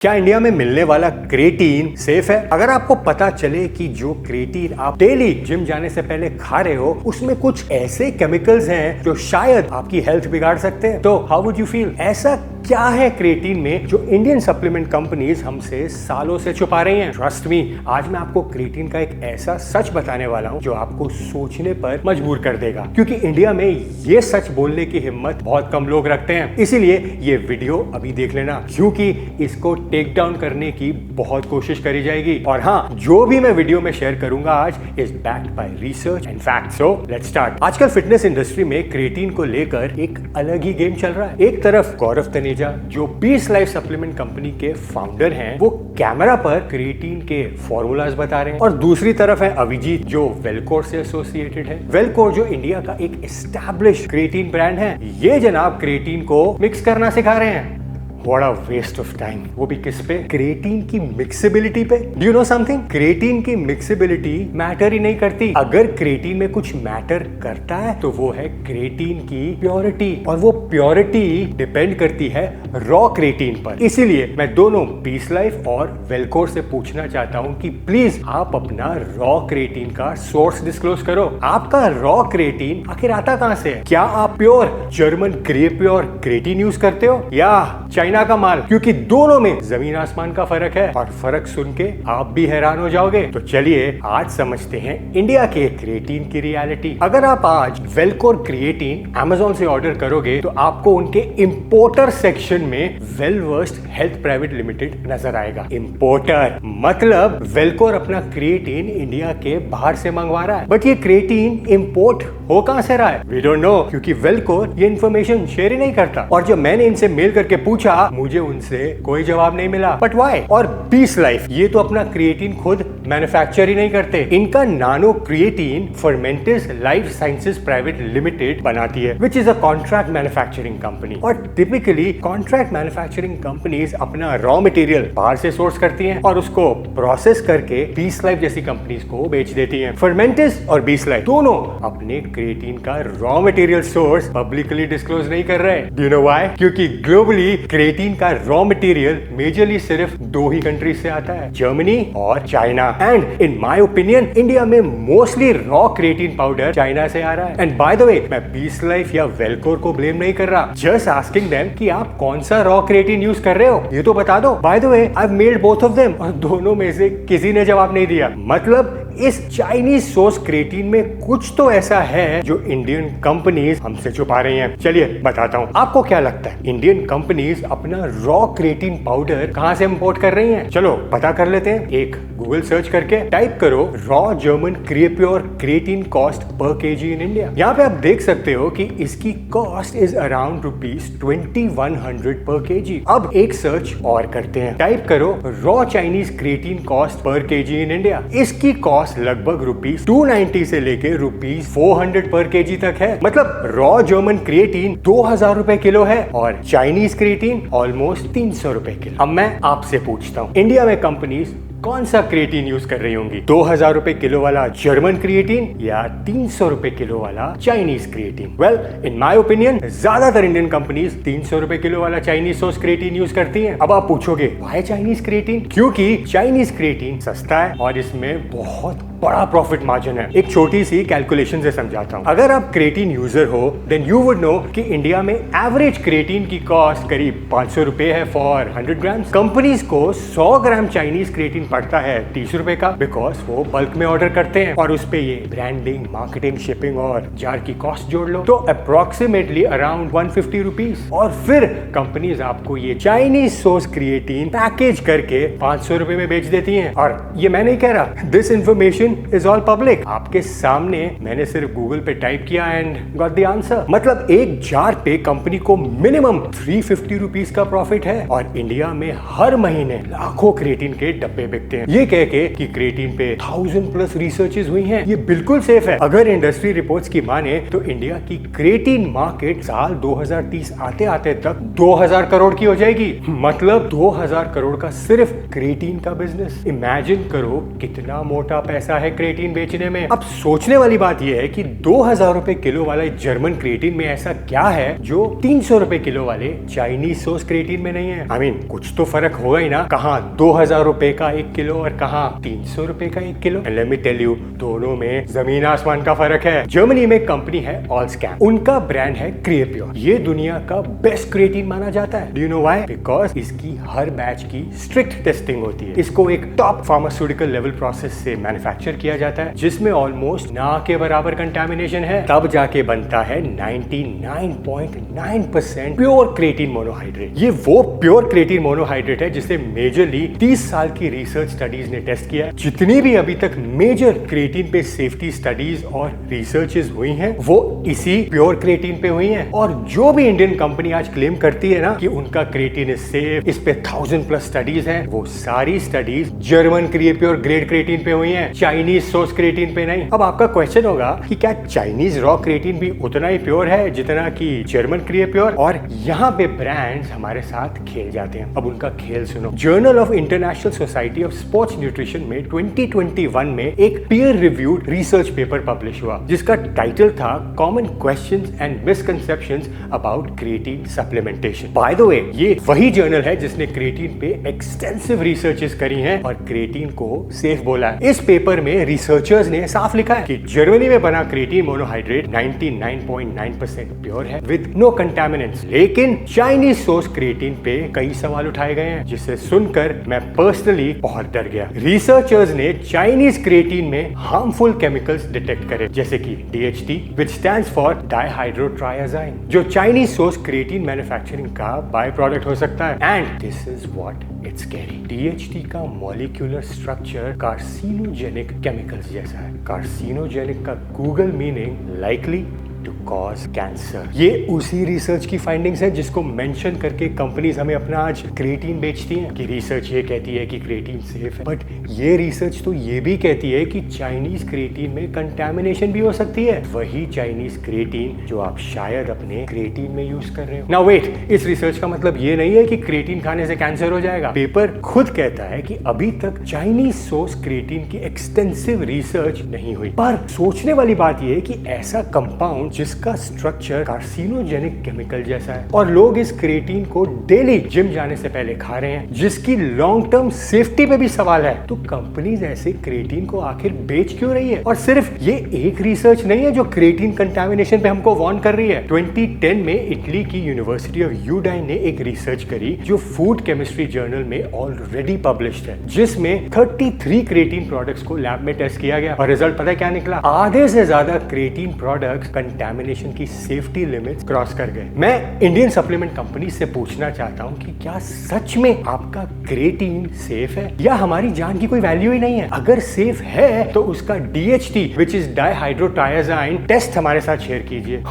क्या इंडिया में मिलने वाला क्रेटीन सेफ है? अगर आपको पता चले कि जो क्रेटीन आप डेली जिम जाने से पहले खा रहे हो उसमें कुछ ऐसे केमिकल्स हैं जो शायद आपकी हेल्थ बिगाड़ सकते हैं, तो हाउ वुड यू फील? ऐसा क्या है क्रेटीन में जो इंडियन सप्लीमेंट कंपनीज हमसे सालों से छुपा रही हैं? ट्रस्ट मी, आज मैं आपको क्रेटीन का एक ऐसा सच बताने वाला हूं जो आपको सोचने पर मजबूर कर देगा, क्योंकि इंडिया में ये सच बोलने की हिम्मत बहुत कम लोग रखते हैं। इसीलिए ये वीडियो अभी देख लेना, क्योंकि इसको टेक डाउन करने की बहुत कोशिश करी जाएगी। और हाँ, जो भी मैं वीडियो में शेयर करूंगा आज is backed by research and fact. So let's start. आजकल फिटनेस इंडस्ट्री में क्रेटीन को लेकर एक अलग ही गेम चल रहा है। एक तरफ गौरव तनेजा जो पीस लाइफ सप्लीमेंट कंपनी के फाउंडर हैं, वो कैमरा पर क्रेटीन के फॉर्मूलाज बता रहे हैं, और दूसरी तरफ है अभिजीत जो वेलकोर से एसोसिएटेड है। वेलकोर जो इंडिया का एक एस्टैब्लिश क्रेटीन ब्रांड है, ये जनाब क्रेटीन को मिक्स करना सिखा रहे हैं। What a waste of time। वो भी किस पे? क्रेटीन की मिक्सेबिलिटी पे। Do you know something? Creatine की मिक्सेबिलिटी मैटर ही नहीं करती। अगर क्रेटीन में कुछ मैटर करता है तो वो है क्रेटीन की प्योरिटी, और वो प्योरिटी डिपेंड करती है रॉ क्रेटीन पर। इसीलिए मैं दोनों पीस लाइफ और वेलकोर से पूछना चाहता हूँ कि प्लीज आप अपना रॉ क्रेटीन का सोर्स डिस्क्लोज करो। आपका रॉ क्रेटीन आखिर आता कहाँ से है? क्या आप pure German grey pure creatine use करते हो या चाइना का माल? क्योंकि दोनों में जमीन आसमान का फर्क है, और फर्क सुन के आप भी हैरान हो जाओगे। तो चलिए आज समझते हैं इंडिया के क्रिएटिन की रियलिटी। अगर आप आज वेलकोर क्रिएटिन अमेज़न से ऑर्डर करोगे तो आपको उनके इंपोर्टर सेक्शन में वेलवर्स्ट हेल्थ प्राइवेट लिमिटेड नजर आएगा। इंपोर्टर मतलब वेलकोर अपना क्रिएटिन इंडिया के बाहर से मंगवा रहा है, बट ये क्रिएटिन इंपोर्ट हो कहां से रहा है? वी डोंट नो, क्योंकि वेलकोर ये इन्फॉर्मेशन शेयर ही नहीं करता। और जब मैंने इनसे मेल करके पूछा, मुझे उनसे कोई जवाब नहीं मिला। But why? और पीस लाइफ ये तो अपना क्रिएटिन खुद मैन्युफैक्चर ही नहीं करते। इनका nano creatine Fermentis life sciences private limited बनाती है, which is a contract manufacturing company. और टिपिकली कॉन्ट्रैक्ट मैन्युफैक्चरिंग कंपनीज अपना रॉ मटेरियल बाहर से सोर्स करती हैं और उसको प्रोसेस करके पीस लाइफ जैसी कंपनीज को बेच देती हैं। फर्मेंटिस और पीस लाइफ दोनों अपने क्रिएटिन का raw material source publicly disclose नहीं कर रहे। Do you know why? क्योंकि ग्लोबली क्रिएटिन का रॉ मटेरियल मेजरली सिर्फ दो ही कंट्री से आता है, जर्मनी और China. And in my opinion India में mostly raw creatine powder China से आ रहा है। एंड बाय द वे, मैं पीस लाइफ या वेलकोर को ब्लेम नहीं कर रहा, जस्ट आस्किंग देम कि आप कौन सा रॉ क्रिएटिन यूज कर रहे हो, ये तो बता दो। By the way, I have meld both of them, और दोनों में से किसी ने जवाब नहीं दिया। मतलब इस चाइनीज सोर्स क्रिएटिन में कुछ तो ऐसा है जो इंडियन कंपनीज हमसे छुपा रही हैं। चलिए बताता हूं, आपको क्या लगता है इंडियन कंपनीज अपना रॉ क्रिएटिन पाउडर कहां से इंपोर्ट कर रही हैं? चलो पता कर लेते हैं। एक गूगल सर्च करके टाइप करो raw German Creapure creatine cost per KG in India. यहाँ पे आप देख सकते हो कि इसकी कॉस्ट इज अराउंड ₹2100 पर केजी। अब एक सर्च और करते हैं, टाइप करो raw Chinese creatine cost per KG in India. इसकी कॉस्ट लगभग ₹290 से लेके ₹400 पर केजी तक है। मतलब रॉ जर्मन क्रिएटिन 2000 रुपए किलो है और चाइनीज क्रिएटिन ऑलमोस्ट 300 रुपए किलो। अब मैं आपसे पूछता हूं, इंडिया में कंपनीज कौन सा क्रिएटिन यूज कर रही होंगी? 2000 रुपए किलो वाला जर्मन क्रिएटिन या 300 रुपए किलो वाला Chinese creatine? Well, in my opinion ज्यादातर इंडियन कंपनीज 300 रुपए किलो वाला चाइनीज सोर्स क्रिएटिन यूज करती हैं। अब आप पूछोगे व्हाई चाइनीज क्रिएटिन? क्योंकि चाइनीज क्रिएटिन सस्ता है और इसमें बहुत बड़ा प्रॉफिट मार्जिन है। एक छोटी सी कैलकुलेशन से समझाता हूँ। अगर आप क्रिएटिन यूजर हो देन यू वुड नो कि इंडिया में एवरेज क्रिएटिन की कॉस्ट करीब 500 रुपए है फॉर 100 ग्राम। कंपनीज को 100 ग्राम चाइनीज क्रिएटिन पड़ता है 30 रुपए का, बिकॉज वो बल्क में ऑर्डर करते हैं, और उस पे ये ब्रांडिंग, मार्केटिंग, शिपिंग और जार की कॉस्ट जोड़ लो तो अप्रोक्सीमेटली अराउंड 150 रुपीज। और फिर कंपनीज आपको ये चाइनीज सोर्स क्रिएटिन पैकेज करके 500 रुपए में बेच देती हैं। और ये मैं नहीं कह रहा, this information is all public. आपके सामने मैंने सिर्फ गूगल पे टाइप किया एंड गॉट द आंसर। मतलब एक जार पे कंपनी को मिनिमम 350 रुपीज का प्रॉफिट है, और इंडिया में हर महीने लाखों क्रिएटिन के डब्बे बिकते हैं। ये कह के कि क्रिएटिन पे 1000+ रिसर्चेस हुई हैं, ये बिल्कुल सेफ है। अगर इंडस्ट्री रिपोर्ट्स की माने तो इंडिया की क्रिएटिन मार्केट साल 2030 आते आते तक 2000 करोड़ की हो जाएगी। मतलब 2000 करोड़ का सिर्फ क्रिएटिन का बिजनेस। इमेजिन करो कितना मोटा पैसा है क्रिएटिन बेचने में। अब सोचने वाली बात यह है कि 2000 रुपए किलो वाले जर्मन क्रिएटिन में ऐसा क्या है जो 300 रुपए किलो वाले चाइनीज सोर्स क्रिएटिन में नहीं है। I mean, कुछ तो फर्क होगा ही ना, कहाँ 2000 रुपए का 1 किलो और कहाँ 300 रुपए का 1 kilo. And let me tell you, दोनों में जमीन आसमान का फर्क है। जर्मनी में कंपनी है ऑलस्कैम, उनका ब्रांड है क्रिएप्योर। ये दुनिया का बेस्ट क्रिएटिन माना जाता है। Do you know why? Because इसकी हर बैच की स्ट्रिक्ट टेस्टिंग होती है। इसको एक टॉप फार्मास्यूटिकल लेवल प्रोसेस से मैन्युफैक्चर किया जाता है जिसमें ऑलमोस्ट ना के बराबर कंटामिनेशन है, तब जाके बनता है 99.9% प्योर क्रिएटिन मोनोहाइड्रेट। ये वो प्योर क्रिएटिन मोनोहाइड्रेट है जिसे मेजरली 30 साल की रिसर्च स्टडीज ने टेस्ट किया है। जितनी भी अभी तक मेजर क्रिएटिन पे सेफ्टी स्टडीज और रिसर्चेस हुई हैं वो इसी प्योर क्रिएटिन पे हुई हैं। और जो भी इंडियन कंपनी आज क्लेम करती है ना कि उनका क्रिएटिन इज सेफ, इस पे 1000+ स्टडीज हैं, वो सारी स्टडीज जर्मन क्रिएप्योर ग्रेड क्रिएटिन पे हुई हैं, चाइनीज सोर्स क्रिएटिन पे नहीं। अब आपका क्वेश्चन होगा कि क्या चाइनीज रॉ क्रिएटिन भी उतना ही प्योर है जितना कि जर्मन क्रिएप्योर? और यहाँ पे ब्रांड्स हमारे साथ खेल जाते हैं। अब उनका खेल सुनो। Journal of international society of sports nutrition में 2021 में एक peer reviewed research paper publish हुआ जिसका टाइटल था common questions and misconceptions about creatine supplementation. By the way, ये वही जर्नल है जिसने क्रिएटिन पे एक्सटेंसिव रिसर्चेस करी हैं और क्रिएटिन को सेफ बोला है। इस पेपर में रिसर्चर्स ने साफ लिखा है कि जर्मनी में बना क्रिएटिन मोनोहाइड्रेट 99.9% प्योर है विद नो कंटामिनेंट्स। लेकिन चाइनीज सोर्स क्रिएटिन पे कई सवाल उठाए गए हैं जिसे सुनकर मैं पर्सनली बहुत डर गया। रिसर्चर्स ने चाइनीज क्रिएटिन में हार्मफुल केमिकल्स डिटेक्ट करे जैसे कि DHT which stands for dihydrotriazine, जो चाइनीज सोर्स क्रिएटिन मैन्युफैक्चरिंग का बाय प्रोडक्ट हो सकता है। And this is what it's scary. DHT का मॉलिक्यूलर स्ट्रक्चर कार्सिनोजेनिक केमिकल्स जैसा है। कार्सिनोजेनिक का Google meaning likely to cause cancer. ये उसी रिसर्च की फाइंडिंग्स है जिसको मेंशन करके कंपनीज हमें अपना आज क्रिएटिन बेचती हैं कि रिसर्च ये कहती है कि क्रिएटिन सेफ है, बट ये रिसर्च तो ये भी कहती है कि चाइनीज क्रिएटिन में कंटामिनेशन भी हो सकती है। वही चाइनीज क्रिएटिन जो आप शायद अपने क्रिएटिन में यूज कर रहे हो। नाउ वेट, इस रिसर्च का मतलब ये नहीं है कि क्रिएटिन खाने से कैंसर हो जाएगा। पेपर खुद कहता है कि अभी तक चाइनीज सोर्स क्रिएटिन की एक्सटेंसिव रिसर्च नहीं हुई। पर सोचने वाली बात यह है कि ऐसा कंपाउंड जिसका स्ट्रक्चर कार्सिनोजेनिक केमिकल जैसा है और लोग इस क्रिएटिन को डेली जिम जाने से पहले खा रहे हैं, जिसकी लॉन्ग टर्म सेफ्टी पे भी सवाल है, तो कंपनीज ऐसे क्रिएटिन को आखिर बेच क्यों रही है? और सिर्फ ये एक रिसर्च नहीं है जो क्रिएटिन कंटामिनेशन पे हमको वार्न कर रही है। 2010 में इटली की यूनिवर्सिटी ऑफ यूडाइन ने एक रिसर्च करी जो फूड केमिस्ट्री जर्नल में ऑलरेडी पब्लिश्ड है, जिसमें 33 क्रिएटिन प्रोडक्ट्स को लैब में टेस्ट किया गया और रिजल्ट पता है क्या निकला? आधे से ज्यादा क्रिएटिन प्रोडक्ट्स कंटामिनेशन की सेफ्टी लिमिट्स क्रॉस कर गए। मैं इंडियन सप्लीमेंट कंपनी से पूछना चाहता हूं कि क्या सच में आपका क्रिएटिन सेफ है या हमारी जान की कोई वैल्यू ही नहीं है? अगर सेफ है तो उसका DHT which is डाइहाइड्रोट्राइआज़ाइन टेस्ट हमारे साथ शेयर कीजिए।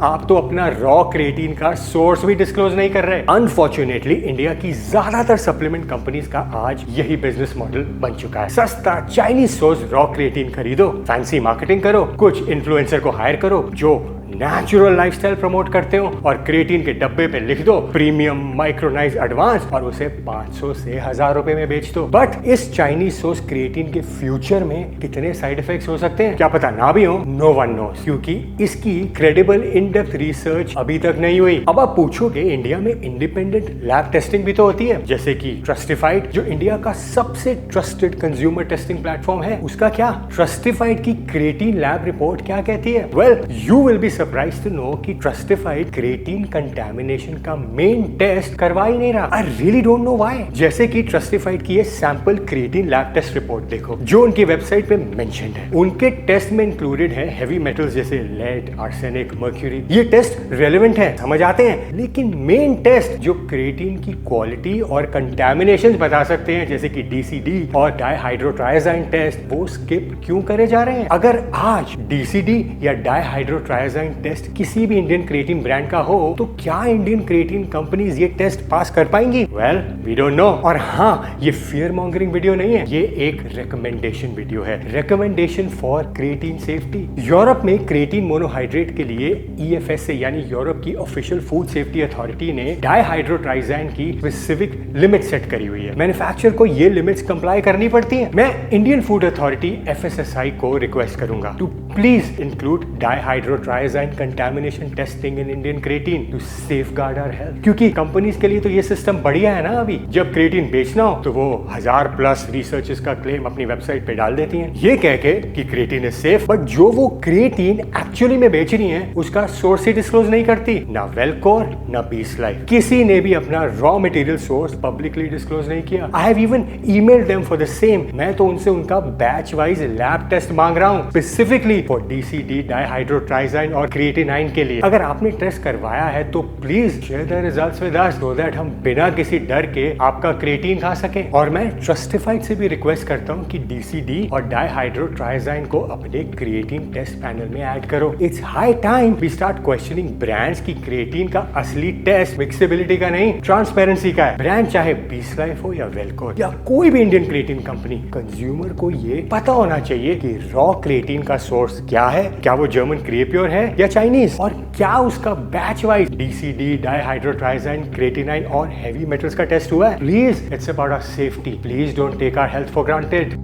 आप तो अपना रॉ क्रिएटिन का सोर्स भी डिस्क्लोज नहीं कर रहे। अनफॉर्चुनेटली इंडिया की ज्यादातर सप्लीमेंट कंपनीज का आज यही बिजनेस मॉडल बन चुका है। सस्ता चाइनीज सोर्स रॉ क्रिएटिन खरीदो, फैंसी मार्केटिंग करो, कुछ इन्फ्लुएंसर को हायर करो जो नेचुरल लाइफस्टाइल प्रमोट करते हो और क्रिएटिन के डब्बे पे लिख दो प्रीमियम माइक्रोनाइज एडवांस और उसे 500 से 1000 रुपए में बेच दो। बट इस चाइनीज सोर्स क्रिएटिन के फ्यूचर में कितने साइड इफेक्ट्स हो सकते हैं क्या पता ना भी हो? नो वन नोस, क्योंकि इसकी क्रेडिबल इन डेप्थ रिसर्च अभी तक नहीं हुई। अब आप पूछोगे इंडिया में इंडिपेंडेंट लैब टेस्टिंग भी तो होती है, जैसे कि ट्रस्टिफाइड जो इंडिया का सबसे ट्रस्टेड कंज्यूमर टेस्टिंग प्लेटफॉर्म है, उसका क्या? ट्रस्टिफाइड की क्रिएटिन लैब रिपोर्ट क्या कहती है? Well, you will be surprised to know कि ट्रस्टिफाइड क्रिएटिन कंटामिनेशन का मेन टेस्ट करवा ही नहीं रहा। I really don't know why. जैसे कि ट्रस्टिफाइड की ये sample creatine lab test report देखो जो उनकी वेबसाइट पे मेंशन्ड है। उनके टेस्ट में इंक्लूडेड है हेवी मेटल्स जैसे लेड, आर्सेनिक, मर्क्यूरी। ये टेस्ट रेलेवेंट है, समझ आते हैं, लेकिन मेन टेस्ट जो क्रिएटिन की क्वालिटी और कंटामिनेशन बता सकते हैं जैसे कि DCD और डाइहाइड्रोट्राइआज़ाइन टेस्ट, वो स्किप क्यों करे जा रहे हैं? अगर आज DCD या डाइहाइड्रोट्राइआज़ाइन ट्राइजाइन टेस्ट किसी भी इंडियन क्रिएटिन ब्रांड का हो तो क्या इंडियन क्रिएटिन कंपनीज ये टेस्ट पास कर पाएंगी? Well, we don't know. और हाँ, ये फियर मॉन्गरिंग वीडियो नहीं है, ये एक रिकमेंडेशन वीडियो है। Recommendation for creatine safety. Europe में क्रिएटिन मोनोहाइड्रेट के लिए EFSA यानी यूरोप की ऑफिशियल फूड सेफ्टी अथॉरिटी ने डाइहाइड्रोट्राइजाइन की स्पेसिफिक लिमिट सेट करी हुई है। मैन्युफैक्चरर को ये लिमिट्स कंप्लाई करनी पड़ती हैं। मैं इंडियन फूड अथॉरिटी FSSAI को रिक्वेस्ट करूंगा to please include dihydrotriazine contamination testing in Indian creatine to safeguard our health. क्योंकि कंपनीज के लिए तो ये सिस्टम बढ़िया है ना। अभी जब क्रिएटिन बेचना हो तो वो 1000+ रिसर्चेस का क्लेम अपनी वेबसाइट पे डाल देती हैं, ये कह के कि क्रिएटिन इज सेफ, बट जो वो क्रिएटिन एक्चुअली में बेच रही हैं उसका सोर्स ही डिस्क्लोज नहीं करती। ना वेलकोर ना बीस लाइफ, किसी ने भी अपना raw material source publicly disclose नहीं किया। I have even emailed them for the same. मैं तो उनसे उनका बैच वाइज लैब टेस्ट मांग रहा हूँ स्पेसिफिकली फॉर DCD डाइहाइड्रोट्राइजाइन और क्रिएटिनाइन के लिए। अगर आपने टेस्ट करवाया है तो please share the results with us so that हम बिना किसी डर के आपका क्रिएटिन खा सके। और मैं ट्रस्टिफाइड से भी रिक्वेस्ट करता हूँ कि DCD और डाइहाइड्रोट्राइजाइन को अपने क्रिएटिन टेस्ट पैनल में ऐड करो। It's high time we start questioning brands की क्रिएटिन का असली टेस्ट मिक्सेबिलिटी का नहीं, ट्रांसपेरेंसी का है। ब्रांड चाहे बीस लाइफ हो या वेलकोर या कोई भी इंडियन क्रिएटिन कंपनी, कंज्यूमर को ये पता होना चाहिए कि रॉ क्रिएटिन का सोर्स क्या है, क्या वो जर्मन क्रिएप्योर है या चाइनीज, और क्या उसका batch wise DCD dihydrotriazine creatinine और हेवी मेटल्स का टेस्ट हुआ है। Please, it's about our safety. Please don't take our health for granted.